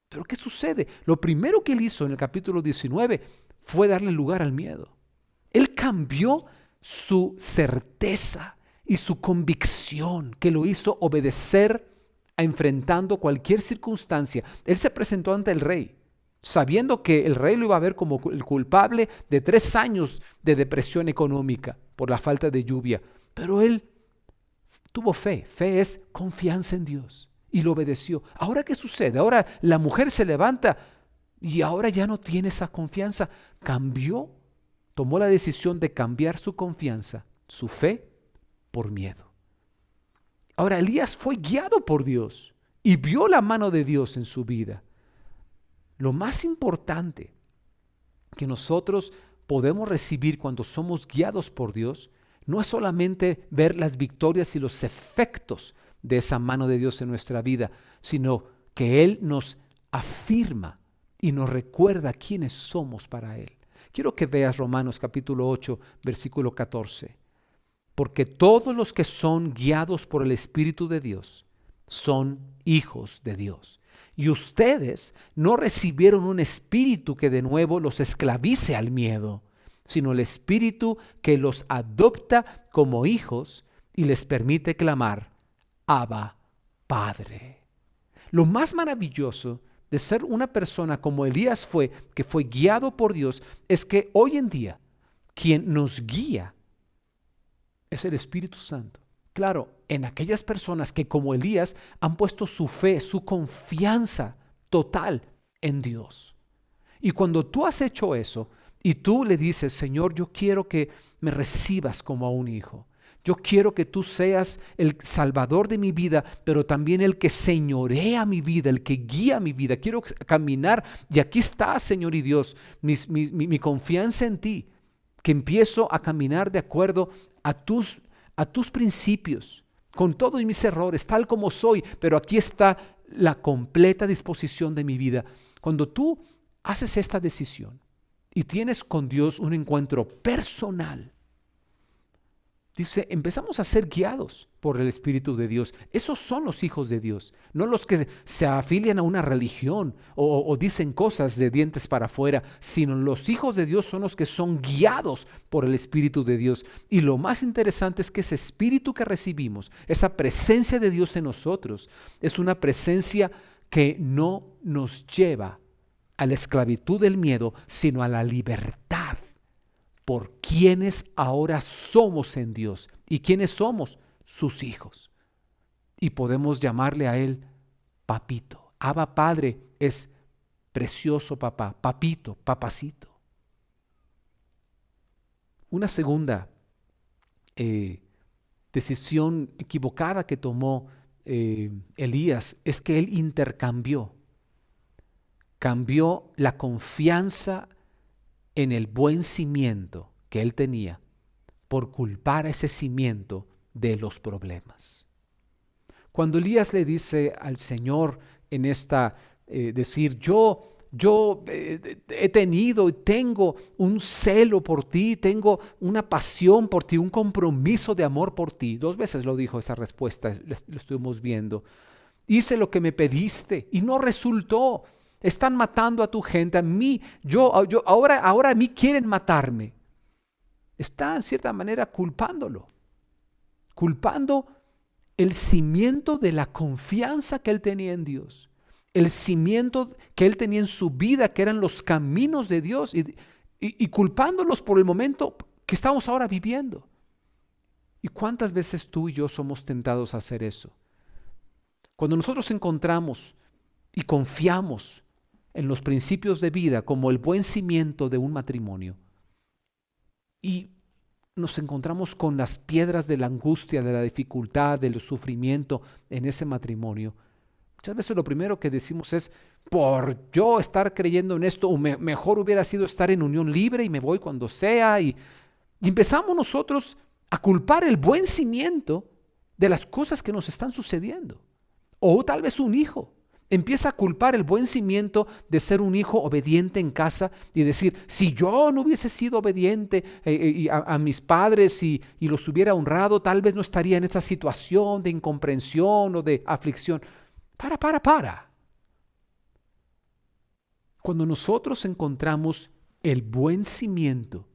Pero ¿qué sucede? Lo primero que él hizo en el capítulo 19 fue darle lugar al miedo. Él cambió su certeza y su convicción, que lo hizo obedecer enfrentando cualquier circunstancia. Él se presentó ante el rey, sabiendo que el rey lo iba a ver como el culpable de 3 años de depresión económica por la falta de lluvia. Pero él tuvo fe. Fe es confianza en Dios. Y lo obedeció. ¿Ahora qué sucede? Ahora la mujer se levanta y ahora ya no tiene esa confianza. Tomó la decisión de cambiar su confianza, su fe, por miedo. Ahora Elías fue guiado por Dios y vio la mano de Dios en su vida. Lo más importante que nosotros podemos recibir cuando somos guiados por Dios no es solamente ver las victorias y los efectos de esa mano de Dios en nuestra vida, sino que Él nos afirma y nos recuerda quiénes somos para Él. Quiero que veas Romanos capítulo 8, versículo 14. Porque todos los que son guiados por el Espíritu de Dios son hijos de Dios. Y ustedes no recibieron un espíritu que de nuevo los esclavice al miedo, sino el espíritu que los adopta como hijos y les permite clamar: Abba, Padre. Lo más maravilloso de ser una persona como Elías fue, que fue guiado por Dios, es que hoy en día quien nos guía es el Espíritu Santo. Claro, en aquellas personas que como Elías han puesto su fe, su confianza total en Dios. Y cuando tú has hecho eso y tú le dices: Señor, yo quiero que me recibas como a un hijo. Yo quiero que tú seas el salvador de mi vida, pero también el que señorea mi vida, el que guía mi vida. Quiero caminar y aquí está, Señor y Dios, mi confianza en ti, que empiezo a caminar de acuerdo a tus principios, con todos mis errores, tal como soy, pero aquí está la completa disposición de mi vida. Cuando tú haces esta decisión y tienes con Dios un encuentro personal, Dice, empezamos a ser guiados por el Espíritu de Dios. Esos son los hijos de Dios, no los que se afilian a una religión o dicen cosas de dientes para afuera, sino los hijos de Dios son los que son guiados por el Espíritu de Dios. Y lo más interesante es que ese Espíritu que recibimos, esa presencia de Dios en nosotros, es una presencia que no nos lleva a la esclavitud del miedo, sino a la libertad por quienes ahora somos en Dios. ¿Y quiénes somos? Sus hijos. Y podemos llamarle a Él papito. Abba Padre es precioso papá, papito, papacito. Una segunda decisión equivocada que tomó Elías es que él cambió la confianza en el buen cimiento que él tenía por culpar a ese cimiento de los problemas. Cuando Elías le dice al Señor en esta decir, yo he tenido y tengo un celo por ti, tengo una pasión por ti, un compromiso de amor por ti. 2 veces lo dijo esa respuesta, lo estuvimos viendo. Hice lo que me pediste y no resultó. Están matando a tu gente, a mí, ahora a mí quieren matarme. Está en cierta manera culpando el cimiento de la confianza que él tenía en Dios, el cimiento que él tenía en su vida, que eran los caminos de Dios, y culpándolos por el momento que estamos ahora viviendo. ¿Y cuántas veces tú y yo somos tentados a hacer eso? Cuando nosotros encontramos y confiamos en los principios de vida como el buen cimiento de un matrimonio y nos encontramos con las piedras de la angustia, de la dificultad, del sufrimiento en ese matrimonio, muchas veces lo primero que decimos es, por yo estar creyendo en esto, mejor hubiera sido estar en unión libre y me voy cuando sea, y empezamos nosotros a culpar el buen cimiento de las cosas que nos están sucediendo. O tal vez un hijo empieza a culpar el buen cimiento de ser un hijo obediente en casa y decir, si yo no hubiese sido obediente a mis padres y los hubiera honrado, tal vez no estaría en esta situación de incomprensión o de aflicción. Para. Cuando nosotros encontramos el buen cimiento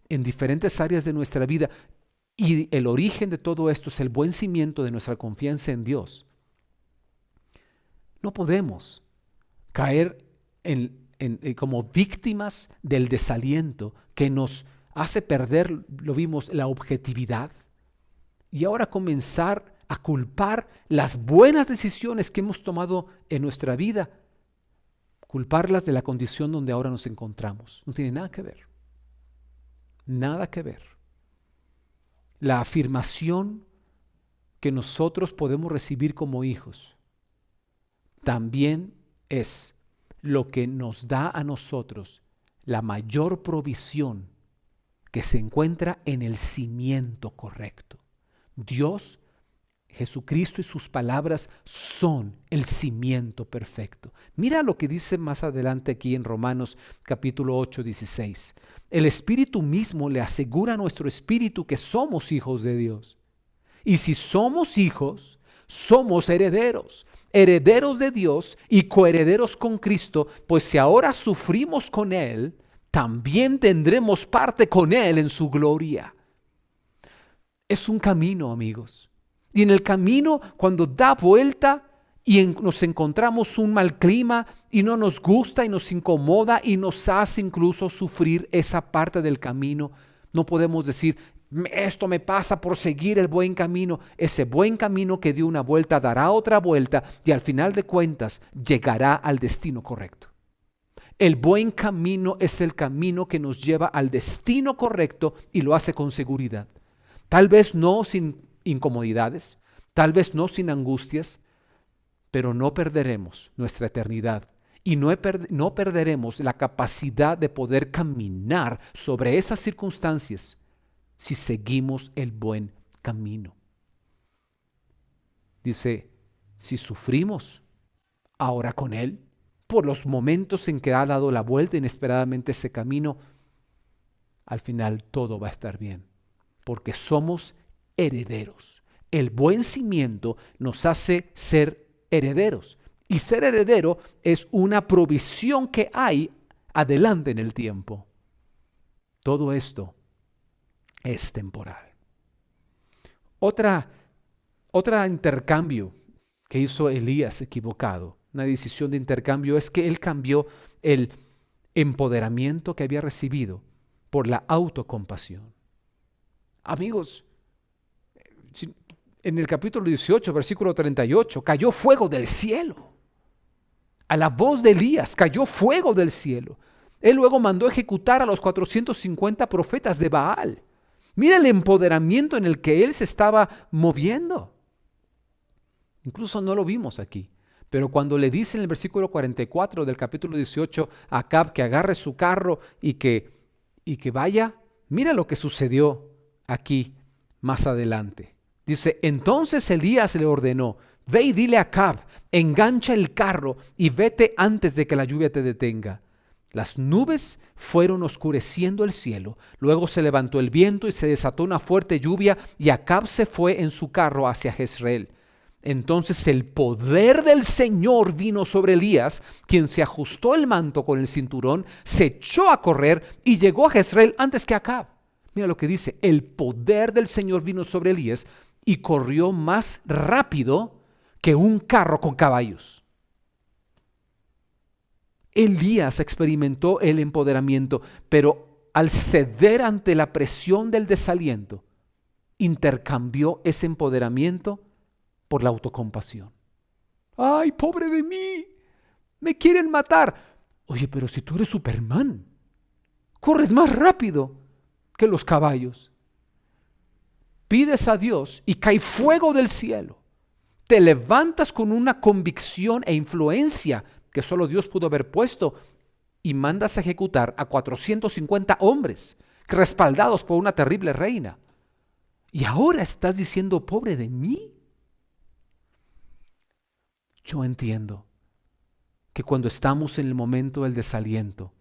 en diferentes áreas de nuestra vida y el origen de todo esto es el buen cimiento de nuestra confianza en Dios, no podemos caer como víctimas del desaliento que nos hace perder, lo vimos, la objetividad y ahora comenzar a culpar las buenas decisiones que hemos tomado en nuestra vida, culparlas de la condición donde ahora nos encontramos. No tiene nada que ver. Nada que ver. La afirmación que nosotros podemos recibir como hijos también es lo que nos da a nosotros la mayor provisión que se encuentra en el cimiento correcto. Dios, Jesucristo y sus palabras son el cimiento perfecto. Mira lo que dice más adelante aquí en Romanos capítulo 8, 16. El Espíritu mismo le asegura a nuestro espíritu que somos hijos de Dios. Y si somos hijos, somos herederos. Herederos de Dios y coherederos con Cristo, pues si ahora sufrimos con Él, también tendremos parte con Él en su gloria. Es un camino, amigos. Y en el camino, cuando da vuelta y nos encontramos un mal clima y no nos gusta y nos incomoda y nos hace incluso sufrir esa parte del camino, no podemos decir, esto me pasa por seguir el buen camino. Ese buen camino que dio una vuelta dará otra vuelta y al final de cuentas llegará al destino correcto. El buen camino es el camino que nos lleva al destino correcto y lo hace con seguridad. Tal vez no sin incomodidades, tal vez no sin angustias, pero no perderemos nuestra eternidad y no perderemos la capacidad de poder caminar sobre esas circunstancias si seguimos el buen camino. Dice, si sufrimos ahora con Él, por los momentos en que ha dado la vuelta inesperadamente ese camino, al final todo va a estar bien. porque somos herederos. El buen cimiento nos hace ser herederos. Y ser heredero es una provisión que hay adelante en el tiempo. Todo esto es temporal. Otra intercambio que hizo Elías equivocado, una decisión de intercambio, es que él cambió el empoderamiento que había recibido por la autocompasión. Amigos, en el capítulo 18, versículo 38, cayó fuego del cielo. A la voz de Elías cayó fuego del cielo. Él luego mandó ejecutar a los 450 profetas de Baal. Mira el empoderamiento en el que él se estaba moviendo. Incluso no lo vimos aquí. Pero cuando le dice en el versículo 44 del capítulo 18 a Acab que agarre su carro y que vaya, mira lo que sucedió aquí más adelante. Dice, entonces Elías le ordenó, ve y dile a Acab, engancha el carro y vete antes de que la lluvia te detenga. Las nubes fueron oscureciendo el cielo, luego se levantó el viento y se desató una fuerte lluvia y Acab se fue en su carro hacia Jezreel. Entonces el poder del Señor vino sobre Elías, quien se ajustó el manto con el cinturón, se echó a correr y llegó a Jezreel antes que Acab. Mira lo que dice, el poder del Señor vino sobre Elías y corrió más rápido que un carro con caballos. Elías experimentó el empoderamiento, pero al ceder ante la presión del desaliento, intercambió ese empoderamiento por la autocompasión. ¡Ay, pobre de mí! ¡Me quieren matar! Oye, pero si tú eres Superman, corres más rápido que los caballos. Pides a Dios y cae fuego del cielo. Te levantas con una convicción e influencia que solo Dios pudo haber puesto y mandas a ejecutar a 450 hombres respaldados por una terrible reina. Y ahora estás diciendo, pobre de mí. Yo entiendo que cuando estamos en el momento del desaliento,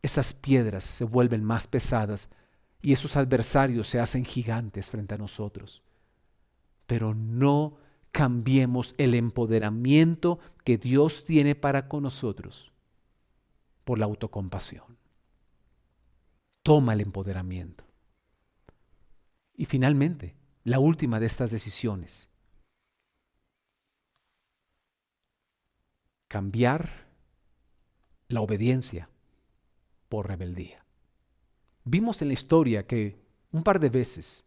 esas piedras se vuelven más pesadas y esos adversarios se hacen gigantes frente a nosotros. Pero no cambiemos el empoderamiento que Dios tiene para con nosotros por la autocompasión. Toma el empoderamiento. Y finalmente, la última de estas decisiones. Cambiar la obediencia por rebeldía. Vimos en la historia que un par de veces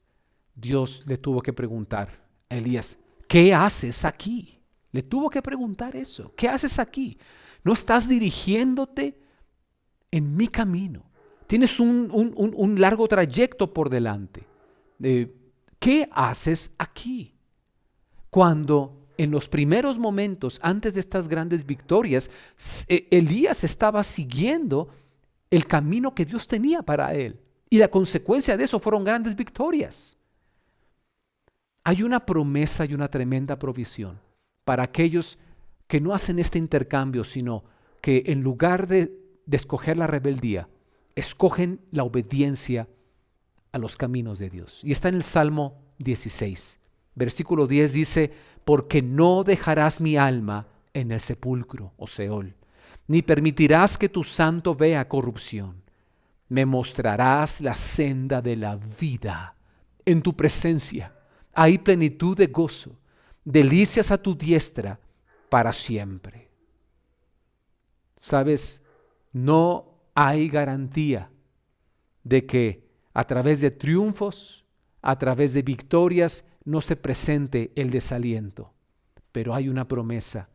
Dios le tuvo que preguntar a Elías, ¿qué haces aquí? Le tuvo que preguntar eso. ¿Qué haces aquí? ¿No estás dirigiéndote en mi camino? Tienes un largo trayecto por delante. ¿Qué haces aquí? Cuando en los primeros momentos, antes de estas grandes victorias, Elías estaba siguiendo el camino que Dios tenía para él. Y la consecuencia de eso fueron grandes victorias. Hay una promesa y una tremenda provisión para aquellos que no hacen este intercambio, sino que en lugar de escoger la rebeldía, escogen la obediencia a los caminos de Dios. Y está en el Salmo 16. Versículo 10 dice, porque no dejarás mi alma en el sepulcro o Seol, ni permitirás que tu santo vea corrupción. Me mostrarás la senda de la vida. En tu presencia hay plenitud de gozo, delicias a tu diestra para siempre. ¿Sabes? No hay garantía de que a través de triunfos, a través de victorias, no se presente el desaliento. Pero hay una promesa.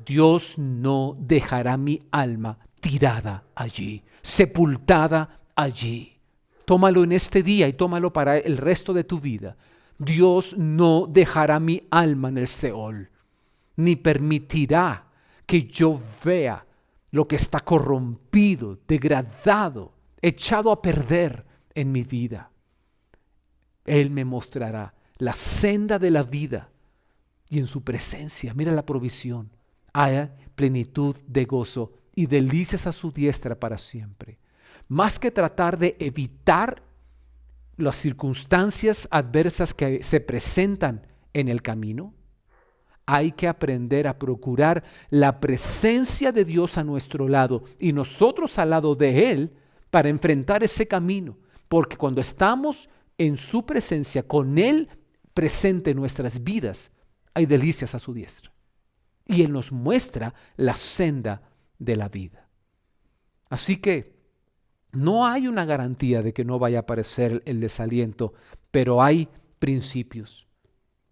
Dios no dejará mi alma tirada allí, sepultada allí. Tómalo en este día y tómalo para el resto de tu vida. Dios no dejará mi alma en el Seol, ni permitirá que yo vea lo que está corrompido, degradado, echado a perder en mi vida. Él me mostrará la senda de la vida y en su presencia, mira la provisión, hay plenitud de gozo y delicias a su diestra para siempre. Más que tratar de evitar las circunstancias adversas que se presentan en el camino, hay que aprender a procurar la presencia de Dios a nuestro lado y nosotros al lado de Él para enfrentar ese camino. Porque cuando estamos en su presencia, con Él presente en nuestras vidas, hay delicias a su diestra. Y Él nos muestra la senda de la vida. Así que no hay una garantía de que no vaya a aparecer el desaliento, pero hay principios.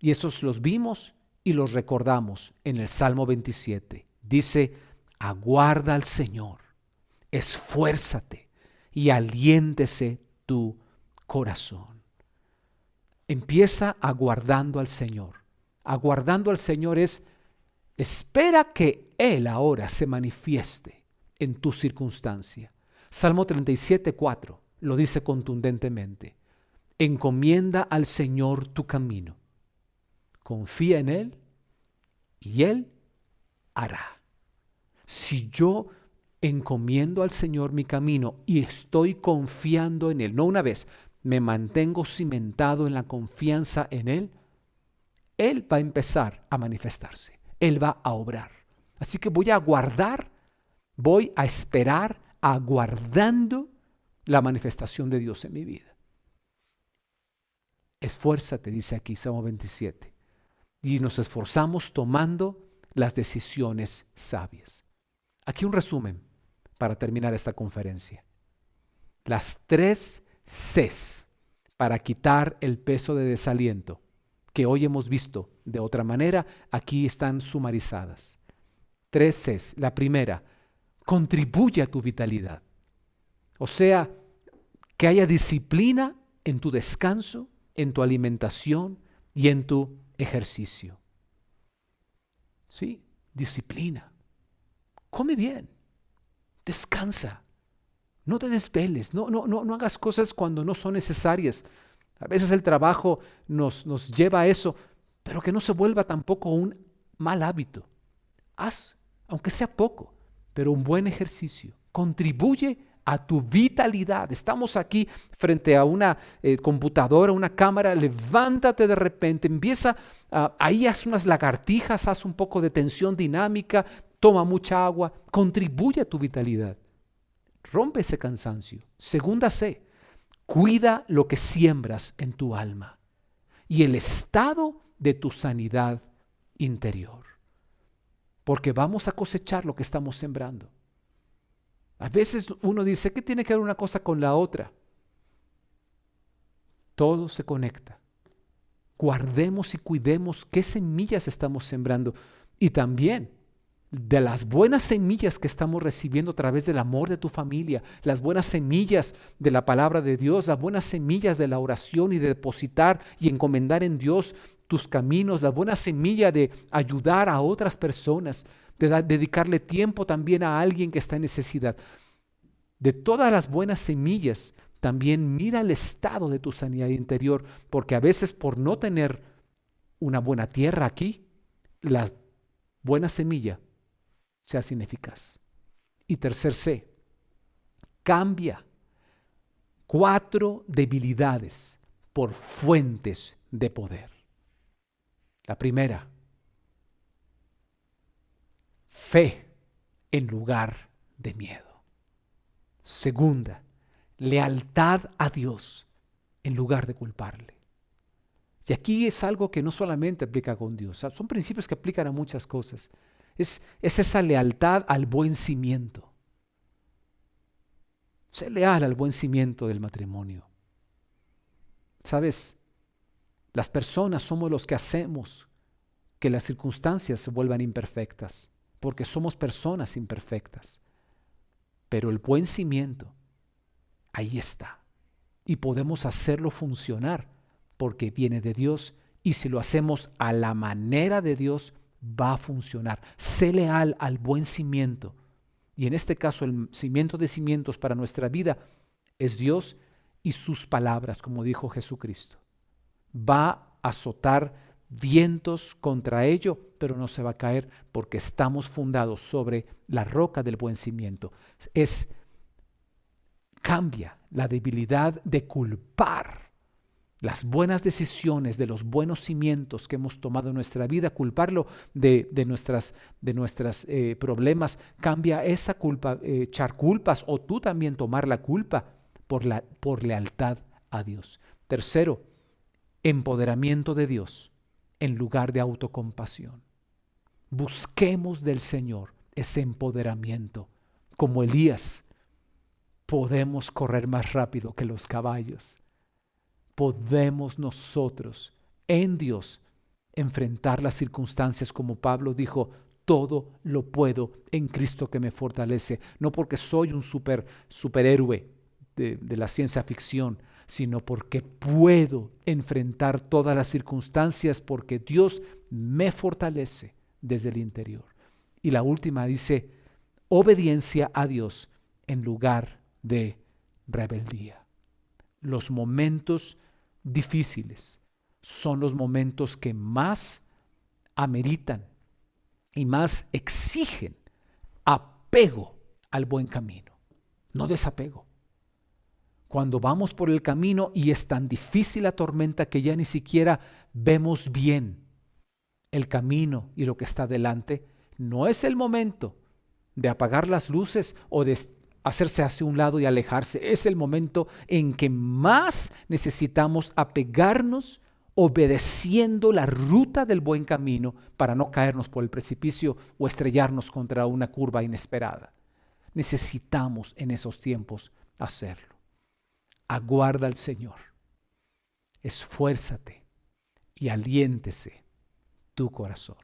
Y estos los vimos y los recordamos en el Salmo 27. Dice, aguarda al Señor, esfuérzate y aliéntese tu corazón. Empieza aguardando al Señor. Aguardando al Señor es, espera que Él ahora se manifieste en tu circunstancia. Salmo 37:4 lo dice contundentemente. Encomienda al Señor tu camino. Confía en Él y Él hará. Si yo encomiendo al Señor mi camino y estoy confiando en Él, no una vez, me mantengo cimentado en la confianza en Él, Él va a empezar a manifestarse. Él va a obrar. Así que voy a aguardar, voy a esperar, aguardando la manifestación de Dios en mi vida. Esfuérzate, dice aquí Salmo 27. Y nos esforzamos tomando las decisiones sabias. Aquí un resumen para terminar esta conferencia. Las 3 Cs para quitar el peso de desaliento que hoy hemos visto de otra manera, aquí están sumarizadas. 3 Cs. La primera, contribuye a tu vitalidad. O sea, que haya disciplina en tu descanso, en tu alimentación y en tu ejercicio. Sí, disciplina. Come bien. Descansa. No te desveles. No hagas cosas cuando no son necesarias. A veces el trabajo nos lleva a eso, pero que no se vuelva tampoco un mal hábito. Haz, aunque sea poco, pero un buen ejercicio. Contribuye a tu vitalidad. Estamos aquí frente a una computadora, una cámara, levántate de repente, empieza, ahí haz unas lagartijas, haz un poco de tensión dinámica, toma mucha agua, contribuye a tu vitalidad. Rompe ese cansancio. Segunda C, cuida lo que siembras en tu alma y el estado de tu sanidad interior. Porque vamos a cosechar lo que estamos sembrando. A veces uno dice, ¿qué tiene que ver una cosa con la otra? Todo se conecta. Guardemos y cuidemos qué semillas estamos sembrando y también de las buenas semillas que estamos recibiendo a través del amor de tu familia, las buenas semillas de la palabra de Dios, las buenas semillas de la oración y de depositar y encomendar en Dios tus caminos, la buena semilla de ayudar a otras personas, de dedicarle tiempo también a alguien que está en necesidad. De todas las buenas semillas, también mira el estado de tu sanidad interior, porque a veces por no tener una buena tierra aquí, la buena semilla se hace ineficaz. Y tercer C, cambia 4 debilidades por fuentes de poder. La primera, fe en lugar de miedo. Segunda, lealtad a Dios en lugar de culparle. Y aquí es algo que no solamente aplica con Dios, son principios que aplican a muchas cosas. Es esa lealtad al buen cimiento. Sé leal al buen cimiento del matrimonio. ¿Sabes? Las personas somos los que hacemos que las circunstancias se vuelvan imperfectas, porque somos personas imperfectas. Pero el buen cimiento, ahí está. Y podemos hacerlo funcionar porque viene de Dios. Y si lo hacemos a la manera de Dios, va a funcionar. Sé leal al buen cimiento. Y en este caso, el cimiento de cimientos para nuestra vida es Dios y sus palabras, como dijo Jesucristo. Va a azotar vientos contra ello, pero no se va a caer porque estamos fundados sobre la roca del buen cimiento. Cambia la debilidad de culpar las buenas decisiones, de los buenos cimientos que hemos tomado en nuestra vida, culparlo de nuestras problemas, cambia esa culpa, echar culpas o tú también tomar la culpa por lealtad a Dios. Tercero, empoderamiento de Dios en lugar de autocompasión. Busquemos del Señor ese empoderamiento. Como Elías, podemos correr más rápido que los caballos. Podemos nosotros en Dios enfrentar las circunstancias como Pablo dijo, todo lo puedo en Cristo que me fortalece. No porque soy un superhéroe de la ciencia ficción, sino porque puedo enfrentar todas las circunstancias porque Dios me fortalece desde el interior. Y la última dice, obediencia a Dios en lugar de rebeldía. Los momentos difíciles son los momentos que más ameritan y más exigen apego al buen camino, no desapego. Cuando vamos por el camino y es tan difícil la tormenta que ya ni siquiera vemos bien el camino y lo que está delante, no es el momento de apagar las luces o de hacerse hacia un lado y alejarse. Es el momento en que más necesitamos apegarnos obedeciendo la ruta del buen camino para no caernos por el precipicio o estrellarnos contra una curva inesperada. Necesitamos en esos tiempos hacerlo. Aguarda al Señor, esfuérzate y aliéntese tu corazón.